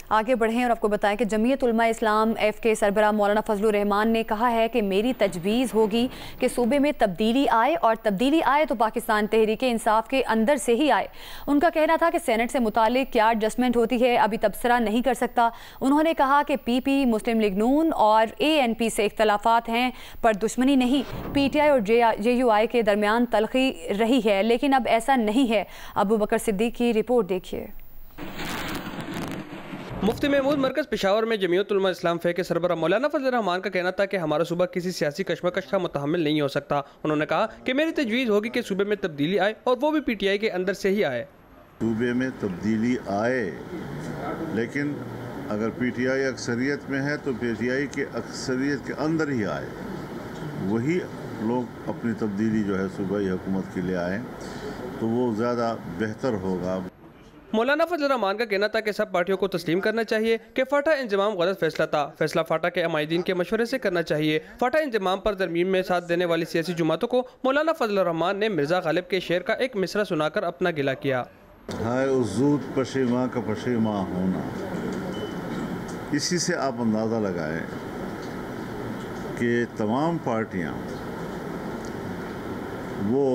آگے بڑھیں اور آپ کو بتائیں کہ جمعیت علماء اسلام ایف کے سربراہ مولانا فضل الرحمان نے کہا ہے کہ میری تجویز ہوگی کہ صوبے میں تبدیلی آئے، اور تبدیلی آئے تو پاکستان تحریک انصاف کے اندر سے ہی آئے۔ ان کا کہنا تھا کہ سینٹ سے متعلق کیا ایڈجسٹمنٹ ہوتی ہے ابھی تبصرہ نہیں کر سکتا۔ انہوں نے کہا کہ پی پی، مسلم لیگ نون اور اے این پی سے اختلافات ہیں پر دشمنی نہیں۔ پی ٹی آئی اور جے یو آئی کے درمیان تلخی رہی ہے لیکن اب ایسا نہیں ہے۔ ابو بکر صدیق کی رپورٹ دیکھیے۔ مفتی محمود مرکز پشاور میں جمعیت علماء اسلام فے کے سربراہ مولانا فضل الرحمان کا کہنا تھا کہ ہمارا صوبہ کسی سیاسی کشمکش کا متحمل نہیں ہو سکتا۔ انہوں نے کہا کہ میری تجویز ہوگی کہ صوبے میں تبدیلی آئے اور وہ بھی پی ٹی آئی کے اندر سے ہی آئے۔ صوبے میں تبدیلی آئے لیکن اگر پی ٹی آئی اکثریت میں ہے تو پی ٹی آئی کے اکثریت کے اندر ہی آئے، وہی لوگ اپنی تبدیلی جو ہے صوبائی حکومت کے لیے آئیں تو وہ زیادہ بہتر ہوگا۔ مولانا فضل الرحمان کا کہنا تھا کہ سب پارٹیوں کو تسلیم کرنا چاہیے کہ فاٹا انضمام غلط فیصلہ تھا، فیصلہ فاٹا کے عمائدین کے مشورے سے کرنا چاہیے۔ فاٹا انضمام پر ترمیم میں ساتھ دینے والی سیاسی جماعتوں کو مولانا فضل الرحمان نے مرزا غالب کے شعر کا ایک مصرع سنا کر اپنا گلہ کیا۔ ہائے عزوت پشیماں کا پشیماں ہونا، اسی سے آپ اندازہ لگائیں کہ تمام پارٹیاں وہ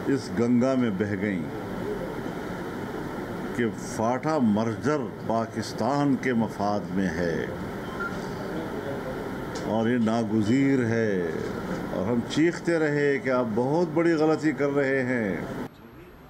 اس گنگا میں بہہ گئیں کہ فاٹا مرجر پاکستان کے مفاد میں ہے اور یہ ناگزیر ہے، اور ہم چیختے رہے کہ آپ بہت بڑی غلطی کر رہے ہیں۔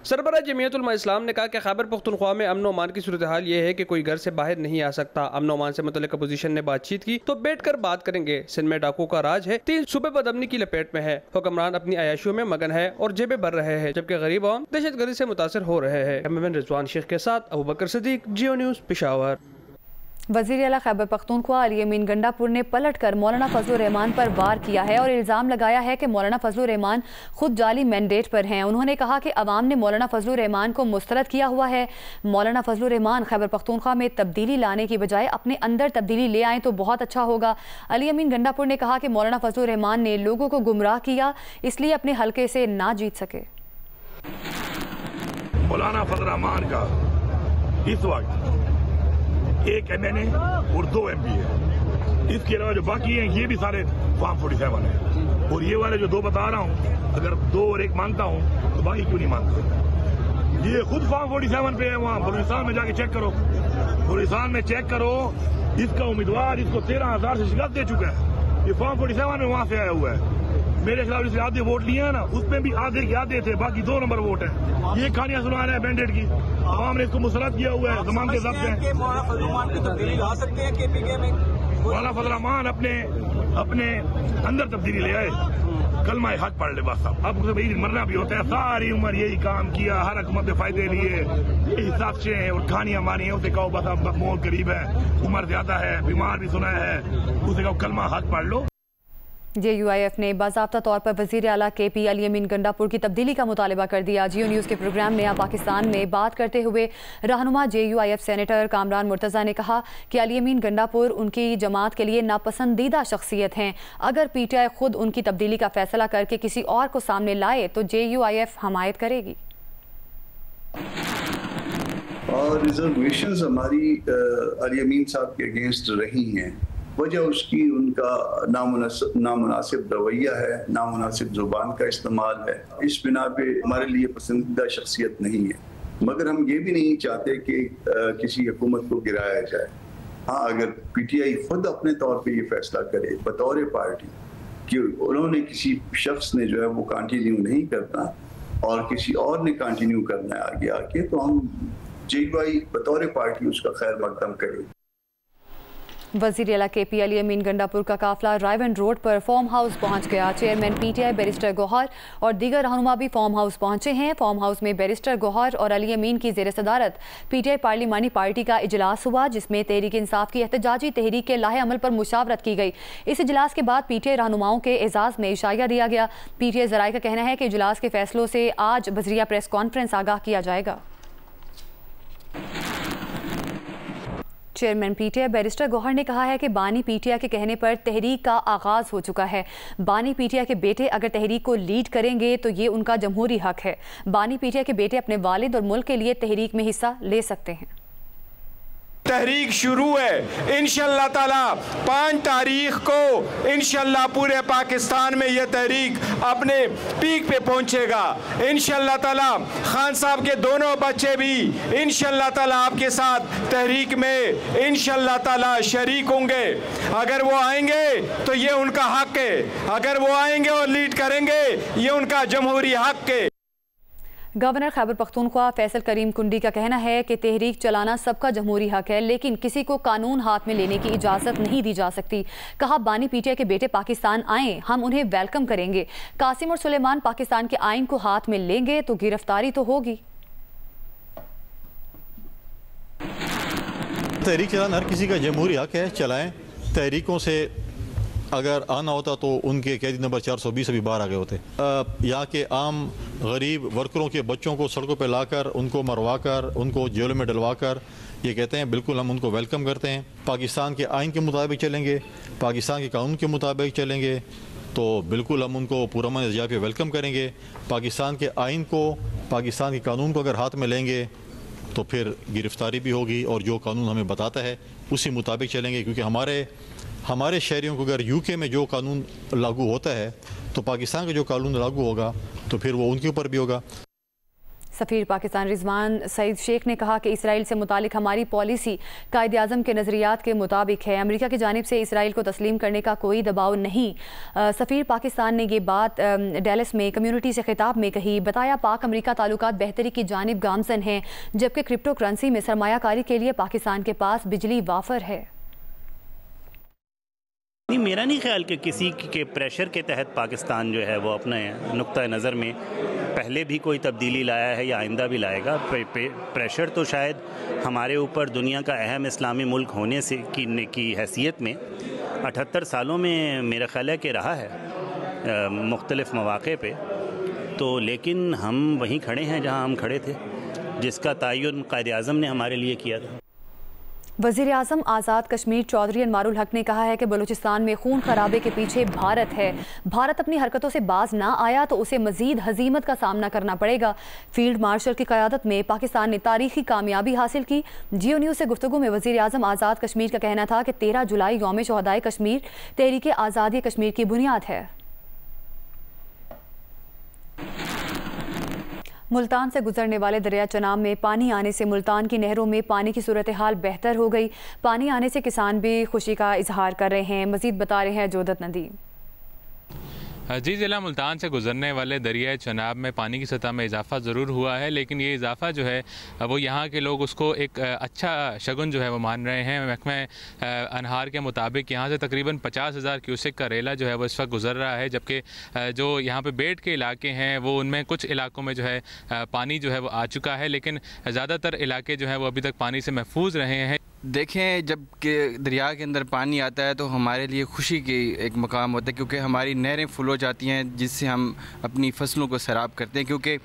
سربراہ جمعیت علماء اسلام نے کہا کہ خیبر پختونخوا میں امن و امان کی صورتحال یہ ہے کہ کوئی گھر سے باہر نہیں آ سکتا۔ امن و امان سے متعلق اپوزیشن نے بات چیت کی تو بیٹھ کر بات کریں گے۔ سندھ میں ڈاکو کا راج ہے، 3 صوبے بدامنی کی لپیٹ میں ہے، حکمران اپنی عیاشیوں میں مگن ہے اور جیبیں بھر رہے ہیں، جبکہ غریب عوام دہشت گردی سے متاثر ہو رہے ہیں۔ کیمرمین رضوان شیخ کے ساتھ ابو بکر صدیق، جیو نیوز، پشاور۔ وزیر اعلیٰ خیبر پختونخوا علی امین گنڈا پور نے پلٹ کر مولانا فضل الرحمان پر وار کیا ہے اور الزام لگایا ہے کہ مولانا فضل الرحمان خود جعلی مینڈیٹ پر ہیں۔ انہوں نے کہا کہ عوام نے مولانا فضل الرحمان کو مسترد کیا ہوا ہے۔ مولانا فضل الرحمان خیبر پختونخوا میں تبدیلی لانے کی بجائے اپنے اندر تبدیلی لے آئیں تو بہت اچھا ہوگا۔ علی امین گنڈا پور نے کہا کہ مولانا فضل الرحمان نے لوگوں کو گمراہ کیا، اس لیے اپنے حلقے سے نہ جیت سکے۔ مولانا فضل الرحمان کا اس وقت 1 MN ہے اور 2 MP ہے، اس کے علاوہ جو باقی ہیں یہ بھی سارے فارم 47 ہیں، اور یہ والے جو 2 بتا رہا ہوں اگر 2 اور 1 مانتا ہوں تو باقی کیوں نہیں مانتا؟ یہ خود فارم 47 پہ ہے، وہاں بلوچستان میں جا کے چیک کرو، بلوچستان میں چیک کرو، اس کا امیدوار اس کو 13,000 سے شکست دے چکا ہے، یہ فارم 47 میں وہاں سے آیا ہوا ہے۔ میرے خلاف اس نے آدھے ووٹ لیے ہیں نا، اس میں بھی آدھے کے آدھے تھے، باقی 2 نمبر ووٹ ہیں۔ یہ کہانیاں سنا رہے ہیں بینڈیڈ کی، عوام نے اس کو مسلط کیا ہوا ہے، زمان کے ضبط ہے۔ مولانا فضل الرحمان اپنے اندر تبدیلی لے آئے، کلمہ حق پڑھ لے بس۔ اب اسے مرنا بھی ہوتا ہے، ساری عمر یہی کام کیا، ہر حکومت کے فائدے لیے، یہی سازشیں ہیں اور کہانیاں ماری ہیں۔ اسے کہو بس اب موت قریب ہے، عمر زیادہ ہے، بیمار بھی سنا ہے، اسے کہو کلمہ حق پڑھ لو۔ جے یو آئی ایف نے باضابطہ طور پر وزیر اعلیٰ کے پی علی امین گنڈا پور کی تبدیلی کا مطالبہ کر دیا۔ جیو نیوز کے پروگرام نیا پاکستان میں بات کرتے ہوئے رہنما J U I F senator Kamran Murtaza نے کہا کہ علی امین گنڈا پور ان کی جماعت کے لیے ناپسندیدہ شخصیت ہیں۔ اگر پی ٹی آئی خود ان کی تبدیلی کا فیصلہ کر کے کسی اور کو سامنے لائے تو جے یو آئی ایف حمایت کرے گی۔ اور ریزرویشنز ہماری علی امین صاحب کے اگینسٹ رہی ہیں، وجہ اس کی ان کا نامناسب رویہ ہے، نامناسب زبان کا استعمال ہے، اس بنا پہ ہمارے لیے پسندیدہ شخصیت نہیں ہے۔ مگر ہم یہ بھی نہیں چاہتے کہ کسی حکومت کو گرایا جائے۔ ہاں اگر پی ٹی آئی خود اپنے طور پہ یہ فیصلہ کرے بطور پارٹی کہ انہوں نے کسی شخص نے جو ہے وہ کنٹینیو نہیں کرنا اور کسی اور نے کنٹینیو کرنا ہے آگے آ کے، تو ہم جے یو آئی بطور پارٹی اس کا خیر مقدم کریں۔ وزیر اعلیٰ کے پی علی امین گنڈا پور کا قافلہ رائیون روڈ پر فارم ہاؤس پہنچ گیا۔ Chairman P T I barrister Gohar اور دیگر رہنما بھی فارم ہاؤس پہنچے ہیں۔ فارم ہاؤس میں بیرسٹر گوہر اور علی امین کی زیر صدارت پی ٹی آئی پارلیمانی پارٹی کا اجلاس ہوا، جس میں تحریک انصاف کی احتجاجی تحریک کے لاہے عمل پر مشاورت کی گئی۔ اس اجلاس کے بعد پی ٹی آئی رہنماؤں کے اعزاز میں عشائیہ دیا گیا۔ پی ٹی آئی ذرائع کا کہنا ہے کہ اجلاس کے فیصلوں سے آج بذریعہ پریس کانفرنس آگاہ کیا جائے گا۔ Chairman P T I barrister Gohar نے کہا ہے کہ بانی پی ٹی آئی کے کہنے پر تحریک کا آغاز ہو چکا ہے۔ بانی پی ٹی آئی کے بیٹے اگر تحریک کو لیڈ کریں گے تو یہ ان کا جمہوری حق ہے۔ بانی پی ٹی آئی کے بیٹے اپنے والد اور ملک کے لیے تحریک میں حصہ لے سکتے ہیں۔ تحریک شروع ہے، انشاءاللہ تعالیٰ 5 تاریخ کو انشاءاللہ پورے پاکستان میں یہ تحریک اپنے پیک پہ پہنچے گا. انشاءاللہ تعالیٰ خان صاحب کے دونوں بچے بھی انشاءاللہ تعالیٰ آپ کے ساتھ تحریک میں انشاءاللہ تعالیٰ شریک ہوں گے. اگر وہ آئیں گے تو یہ ان کا حق ہے، اگر وہ آئیں گے اور لیڈ کریں گے یہ ان کا جمہوری حق ہے. گورنر خیبر پختونخوا فیصل کریم کنڈی کا کہنا ہے کہ تحریک چلانا سب کا جمہوری حق ہے، لیکن کسی کو قانون ہاتھ میں لینے کی اجازت نہیں دی جا سکتی. کہا بانی پی ٹی آئی کے بیٹے پاکستان آئیں، ہم انہیں ویلکم کریں گے. قاسم اور سلیمان پاکستان کے آئین کو ہاتھ میں لیں گے تو گرفتاری تو ہوگی. تحریک چلانا ہر کسی کا جمہوری حق ہے، چلائیں. تحریکوں سے اگر آنا ہوتا تو ان کے قیدی نمبر 420 ابھی باہر آ گئے ہوتے. یہاں کے عام غریب ورکروں کے بچوں کو سڑکوں پہ لا کر ان کو مروا کر ان کو جیلوں میں ڈلوا کر یہ کہتے ہیں بالکل ہم ان کو ویلکم کرتے ہیں. پاکستان کے آئین کے مطابق چلیں گے، پاکستان کے قانون کے مطابق چلیں گے تو بالکل ہم ان کو پورا من جا کے ویلکم کریں گے. پاکستان کے آئین کو، پاکستان کے قانون کو اگر ہاتھ میں لیں گے تو پھر گرفتاری بھی ہوگی، اور جو قانون ہمیں بتاتا ہے اسی مطابق چلیں گے. کیونکہ ہمارے شہریوں کو اگر یو کے میں جو قانون لاگو ہوتا ہے تو پاکستان کا جو قانون لاگو ہوگا تو پھر وہ ان کے اوپر بھی ہوگا. سفیر پاکستان رضوان سعید شیخ نے کہا کہ اسرائیل سے متعلق ہماری پالیسی قائد اعظم کے نظریات کے مطابق ہے. امریکہ کی جانب سے اسرائیل کو تسلیم کرنے کا کوئی دباؤ نہیں. سفیر پاکستان نے یہ بات ڈیلس میں کمیونٹی سے خطاب میں کہی. بتایا پاک امریکہ تعلقات بہتری کی جانب گامزن ہیں، جبکہ کرپٹو کرنسی میں سرمایہ کاری کے لیے پاکستان کے پاس بجلی وافر ہے. میرا نہیں خیال کہ کسی کے پریشر کے تحت پاکستان جو ہے وہ اپنے نقطہ نظر میں پہلے بھی کوئی تبدیلی لایا ہے یا آئندہ بھی لائے گا. پریشر تو شاید ہمارے اوپر دنیا کا اہم اسلامی ملک ہونے سے کی حیثیت میں 78 سالوں میں میرا خیال ہے کہ رہا ہے مختلف مواقع پہ. تو لیکن ہم وہیں کھڑے ہیں جہاں ہم کھڑے تھے، جس کا تعین قائد اعظم نے ہمارے لیے کیا تھا. وزیر اعظم آزاد کشمیر چودھری انوار الحق نے کہا ہے کہ بلوچستان میں خون خرابے کے پیچھے بھارت ہے. بھارت اپنی حرکتوں سے باز نہ آیا تو اسے مزید ہزیمت کا سامنا کرنا پڑے گا. فیلڈ مارشل کی قیادت میں پاکستان نے تاریخی کامیابی حاصل کی. جیو نیوز سے گفتگو میں وزیر اعظم آزاد کشمیر کا کہنا تھا کہ 13 جولائی یوم شہدائے کشمیر تحریک آزادی کشمیر کی بنیاد ہے. ملتان سے گزرنے والے دریا چناب میں پانی آنے سے ملتان کی نہروں میں پانی کی صورتحال بہتر ہو گئی. پانی آنے سے کسان بھی خوشی کا اظہار کر رہے ہیں. مزید بتا رہے ہیں جودت ندیم. جی، ضلع ملتان سے گزرنے والے دریائے چناب میں پانی کی سطح میں اضافہ ضرور ہوا ہے، لیکن یہ اضافہ جو ہے وہ یہاں کے لوگ اس کو ایک اچھا شگن جو ہے وہ مان رہے ہیں. محکمہ انہار کے مطابق یہاں سے تقریباً 50,000 کیوسک کا ریلا جو ہے وہ اس وقت گزر رہا ہے، جبکہ جو یہاں پہ بیٹ کے علاقے ہیں وہ ان میں کچھ علاقوں میں جو ہے پانی جو ہے وہ آ چکا ہے، لیکن زیادہ تر علاقے جو ہیں وہ ابھی تک پانی سے محفوظ رہے ہیں. دیکھیں، جب کہ دریا کے اندر پانی آتا ہے تو ہمارے لیے خوشی کی ایک مقام ہوتا ہے، کیونکہ ہماری نہریں فل ہو جاتی ہیں جس سے ہم اپنی فصلوں کو سیراب کرتے ہیں. کیونکہ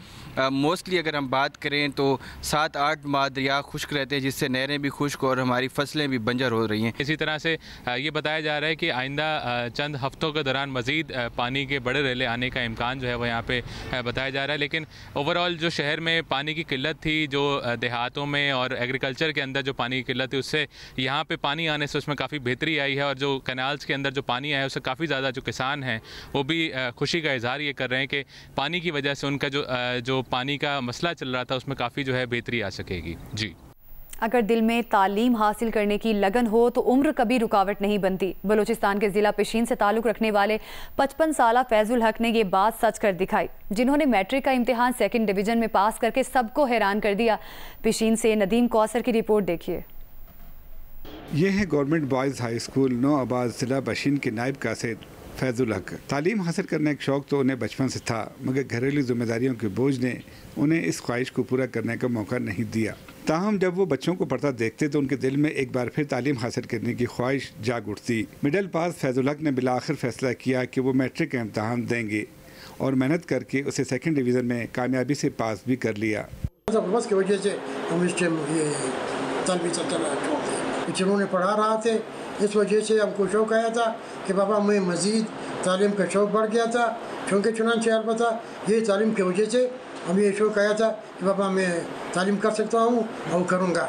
موسٹلی اگر ہم بات کریں تو 7-8 ماہ دریا خشک رہتے ہیں، جس سے نہریں بھی خشک اور ہماری فصلیں بھی بنجر ہو رہی ہیں. اسی طرح سے یہ بتایا جا رہا ہے کہ آئندہ چند ہفتوں کے دوران مزید پانی کے بڑے ریلے آنے کا امکان جو ہے وہ یہاں پہ بتایا جا رہا ہے. لیکن اوور آل جو شہر میں پانی کی قلت تھی، جو دیہاتوں میں اور ایگریکلچر کے اندر جو پانی کی قلت تھی، اس سے یہاں پہ پانی آنے سے اس میں کافی بہتری آئی ہے. اور جو کینالز کے اندر جو پانی آیا ہے اس سے کافی زیادہ جو کسان ہیں وہ بھی خوشی کا اظہار یہ کر رہے ہیں کہ پانی کی وجہ سے ان کا جو پانی کا مسئلہ چل رہا تھا اس میں کافی جو ہے بہتری آ سکے گی. جی، اگر دل میں تعلیم حاصل کرنے کی لگن ہو تو عمر کبھی رکاوٹ نہیں بنتی. بلوچستان کے ضلع پشین سے تعلق رکھنے والے 55 سالہ فیض الحق نے یہ بات سچ کر دکھائی، جنہوں نے میٹرک کا امتحان 2nd ڈویژن میں پاس کر کے سب کو حیران کر دیا. پشین سے ندیم کوثر کی رپورٹ دیکھیے. یہ ہے گورنمنٹ بوائز ہائی اسکول نو آباد ضلع پشین کے نائب قاصد فیض الحق. تعلیم حاصل کرنے کا شوق تو انہیں بچپن سے تھا، مگر گھریلو ذمہ داریوں کے بوجھ نے انہیں اس خواہش کو پورا کرنے کا موقع نہیں دیا. تاہم جب وہ بچوں کو پڑھتا دیکھتے تو ان کے دل میں ایک بار پھر تعلیم حاصل کرنے کی خواہش جاگ اٹھتی. مڈل پاس فیض الحق نے بالآخر فیصلہ کیا کہ وہ میٹرک کا امتحان دیں گے اور محنت کر کے اسے 2nd ڈویژن میں کامیابی سے پاس بھی کر لیا. بس کی وجہ سے ہم اس ٹائم جنہوں نے پڑھا رہا تھے، اس وجہ سے ہم کو شوق آیا تھا کہ بابا میں مزید تعلیم کا شوق بڑھ گیا تھا. چنانچہ البتہ یہ تعلیم کی وجہ سے ہمیں یہ شوق آیا تھا کہ بابا میں تعلیم کر سکتا ہوں اور کروں گا.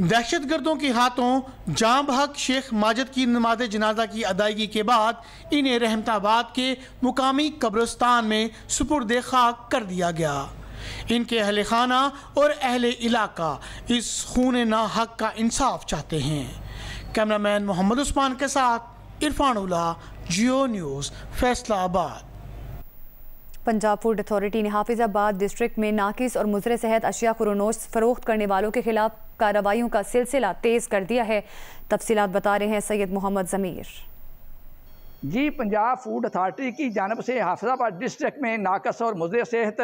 دہشت گردوں کے ہاتھوں جاں بحق شیخ ماجد کی نماز جنازہ کی ادائیگی کے بعد انہیں رحمت آباد کے مقامی قبرستان میں سپرد خاک کر دیا گیا۔ ان کے اہل خانہ اور اہل علاقہ اس خون ناحق کا انصاف چاہتے ہیں۔ کیمرامین محمد عثمان کے ساتھ عرفان اللہ، جیو نیوز، فیصلہ آباد۔ پنجاب فوڈ اتھارٹی نے حافظ آباد ڈسٹرکٹ میں ناقص اور مضر صحت اشیاء فروخت کرنے والوں کے خلاف کارروائیوں کا سلسلہ تیز کر دیا ہے۔ تفصیلات بتا رہے ہیں سید محمد ضمیر۔ جی، پنجاب فوڈ اتھارٹی کی جانب سے حافظ آباد ڈسٹرکٹ میں ناقص اور مضر صحت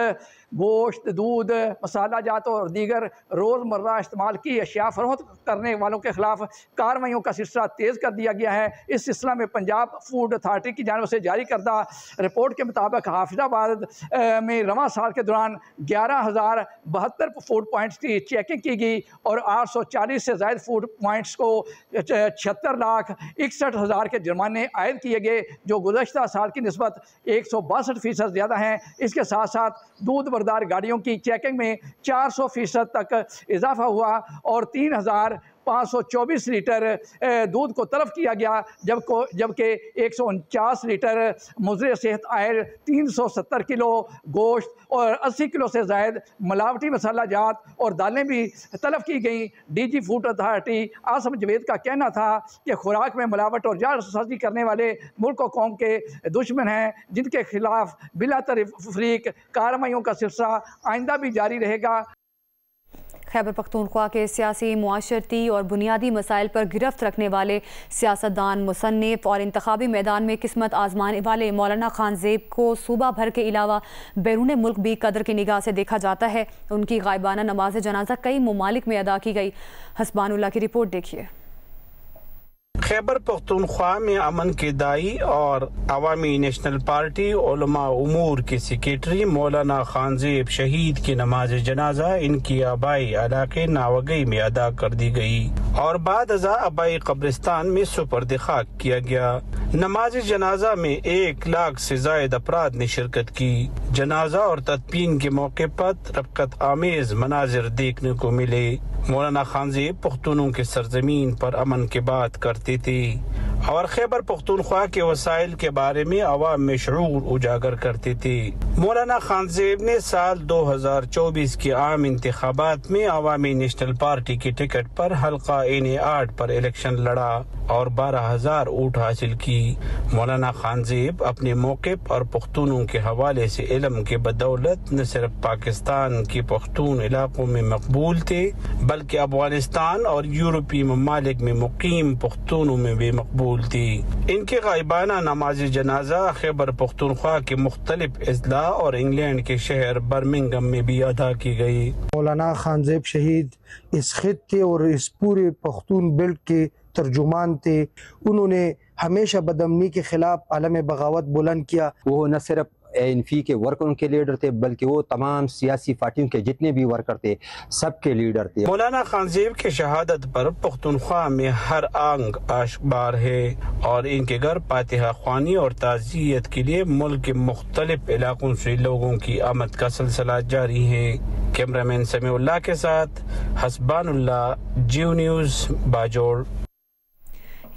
گوشت، دودھ، مسالہ جات اور دیگر روزمرہ استعمال کی اشیاء فروخت کرنے والوں کے خلاف کارروائیوں کا سلسلہ تیز کر دیا گیا ہے۔ اس سلسلہ میں پنجاب فوڈ اتھارٹی کی جانب سے جاری کردہ رپورٹ کے مطابق حافظ آباد میں رواں سال کے دوران 11,072 فوڈ پوائنٹس کی چیکنگ کی گئی اور 840 سے زائد فوڈ پوائنٹس کو 76,61,000 کے جرمانے عائد کیے گئے، جو گزشتہ سال کی نسبت 162% زیادہ ہیں۔ اس کے ساتھ ساتھ دودھ بردار گاڑیوں کی چیکنگ میں 400% تک اضافہ ہوا اور 3,524 لیٹر دودھ کو تلف کیا گیا، جبکہ 149 لیٹر مضر صحت عائل 370 کلو گوشت اور 80 کلو سے زائد ملاوٹی مسالہ جات اور دالیں بھی تلف کی گئیں۔ D G food authority Asim Javed کا کہنا تھا کہ خوراک میں ملاوٹ اور جعلسازی کرنے والے ملک و قوم کے دشمن ہیں، جن کے خلاف بلا تفریق کارروائیوں کا سلسلہ آئندہ بھی جاری رہے گا۔ خیبر پختونخوا کے سیاسی، معاشرتی اور بنیادی مسائل پر گرفت رکھنے والے سیاستدان، مصنف اور انتخابی میدان میں قسمت آزمانے والے مولانا خان زیب کو صوبہ بھر کے علاوہ بیرون ملک بھی قدر کی نگاہ سے دیکھا جاتا ہے۔ ان کی غائبانہ نماز جنازہ کئی ممالک میں ادا کی گئی۔ حسبان اللہ کی رپورٹ دیکھیے۔ خیبر پختونخوا میں امن کے دائی اور عوامی نیشنل پارٹی علماء امور کے سیکریٹری مولانا خان زیب شہید کی نماز جنازہ ان کی آبائی علاقے ناوگئی میں ادا کر دی گئی اور بعد ازاں آبائی قبرستان میں سپرد خاک کیا گیا۔ نماز جنازہ میں 1 لاکھ سے زائد افراد نے شرکت کی۔ جنازہ اور تدفین کے موقع پر رفقت آمیز مناظر دیکھنے کو ملے۔ مولانا خان زیب پختونوں کے سرزمین پر امن کی بات کرتے تھے اور خیبر پختونخوا کے وسائل کے بارے میں عوام میں شعور اجاگر کرتے تھے۔ مولانا خان زیب نے سال 2024 کے عام انتخابات میں عوامی نیشنل پارٹی کی ٹکٹ پر حلقہ N8 پر الیکشن لڑا اور 12,000 ووٹ حاصل کی۔ مولانا خان زیب اپنے موقف اور پختونوں کے حوالے سے علم کے بدولت نہ صرف پاکستان کے پختون علاقوں میں مقبول تھے بلکہ افغانستان اور یورپی ممالک میں مقیم پختونوں میں بھی مقبول تھی۔ ان کے غائبانہ نماز جنازہ خیبر پختونخوا کے مختلف اضلاع اور انگلینڈ کے شہر برمنگم میں بھی ادا کی گئی۔ مولانا خان زیب شہید اس خطے اور اس پورے پختون بیلٹ کے ترجمان تھے۔ انہوں نے ہمیشہ بدامنی کے خلاف عالم بغاوت بلند کیا۔ وہ نہ صرف NP کے ورکروں کے لیڈر تھے بلکہ وہ تمام سیاسی پارٹیوں کے جتنے بھی ورکر تھے سب کے لیڈر تھے۔ مولانا خان زیب کی شہادت پر پختونخوا میں ہر آنگ اشکبار ہے اور ان کے گھر فاتحہ خوانی اور تعزیت کے لیے ملک کے مختلف علاقوں سے لوگوں کی آمد کا سلسلہ جاری ہے۔ کیمرامین سمیع اللہ کے ساتھ Hasbanullah, Geo News, Bajaur.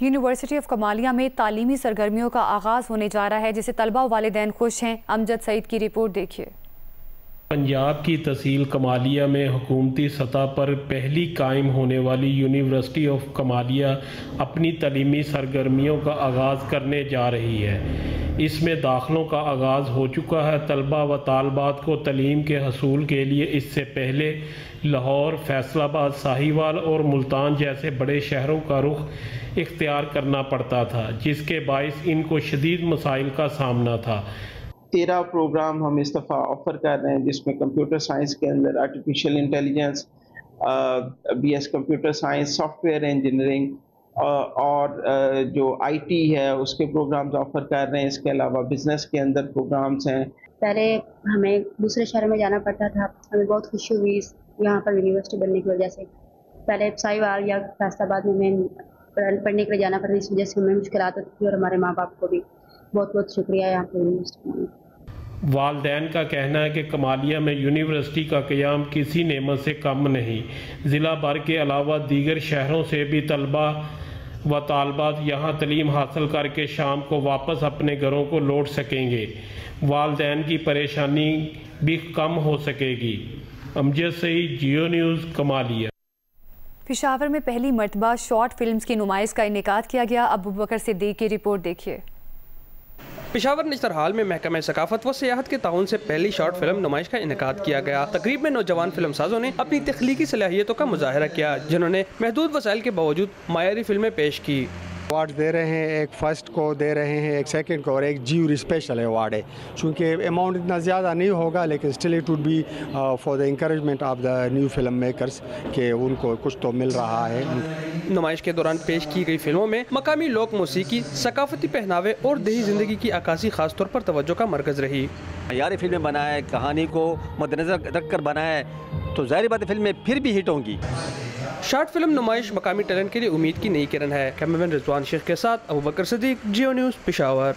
University of Kamalia میں تعلیمی سرگرمیوں کا آغاز ہونے جا رہا ہے جسے طلبہ و والدین خوش ہیں۔ امجد سعید کی رپورٹ دیکھیے۔ پنجاب کی تحصیل کمالیہ میں حکومتی سطح پر پہلی قائم ہونے والی یونیورسٹی آف کمالیہ اپنی تعلیمی سرگرمیوں کا آغاز کرنے جا رہی ہے۔ اس میں داخلوں کا آغاز ہو چکا ہے۔ طلبہ و طالبات کو تعلیم کے حصول کے لیے اس سے پہلے لاہور، فیصل آباد، ساہیوال اور ملتان جیسے بڑے شہروں کا رخ اختیار کرنا پڑتا تھا، جس کے باعث ان کو شدید مسائل کا سامنا تھا۔ 13 پروگرام ہم اس دفعہ آفر کر رہے ہیں، جس میں کمپیوٹر سائنس کے اندر artificial intelligence, BS computer science, software engineering اور جو IT ہے اس کے پروگرامز آفر کر رہے ہیں۔ اس کے علاوہ بزنس کے اندر پروگرامز ہیں۔ پہلے ہمیں دوسرے شہروں میں جانا پڑتا تھا، ہمیں بہت خوشی ہوئی یہاں پر یونیورسٹی بننے کی وجہ سے۔ پہلے ساہیوال یا فیصل آباد میں ہمیں پڑھنے کے لیے جانا پڑتا، اس وجہ سے ہمیں مشکلات ہوتی تھی اور ہمارے ماں باپ کو بھی بہت بہت شکریہ یہاں پر یونیورسٹی میں۔ والدین کا کہنا ہے کہ کمالیہ میں یونیورسٹی کا قیام کسی نعمت سے کم نہیں۔ ضلع بھر کے علاوہ دیگر شہروں سے بھی طلبہ و طالبات یہاں تعلیم حاصل کر کے شام کو واپس اپنے گھروں کو لوٹ سکیں گے۔ والدین کی پریشانی بھی کم ہو سکے گی۔ امجد سعید، جیو نیوز، کمالیہ۔ پشاور میں پہلی مرتبہ شارٹ فلمز کی نمائش کا انعقاد کیا گیا۔ ابوبکر صدیق کی رپورٹ دیکھیے۔ پشاور نشتر ہال میں محکمہ ثقافت و سیاحت کے تعاون سے پہلی شارٹ فلم نمائش کا انعقاد کیا گیا۔ تقریب میں نوجوان فلم سازوں نے اپنی تخلیقی صلاحیتوں کا مظاہرہ کیا، جنہوں نے محدود وسائل کے باوجود معیاری فلمیں پیش کی۔ ایوارڈ دے رہے ہیں، ایک فرسٹ کو دے رہے ہیں، ایک سیکنڈ کو، اور ایک جیوری اسپیشل ایوارڈ ہے۔ چونکہ اماؤنٹ اتنا زیادہ نہیں ہوگا لیکن still it would be for the encouragement of the new film makers کہ ان کو کچھ تو مل رہا ہے۔ نمائش کے دوران پیش کی گئی فلموں میں مقامی لوک موسیقی، ثقافتی پہناوے اور دیہی زندگی کی عکاسی خاص طور پر توجہ کا مرکز رہی۔ معیاری فلمیں بنائے، کہانی کو مد نظر رکھ کر بنائے تو ظاہر بات فلمیں پھر بھی ہٹ ہوں گی۔ شارٹ فلم نمائش مقامی ٹیلنٹ کے لیے امید کی نئی کرن ہے۔ کیمرمین رضوان شیخ کے ساتھ ابوبکر صدیق، جیو نیوز، پشاور۔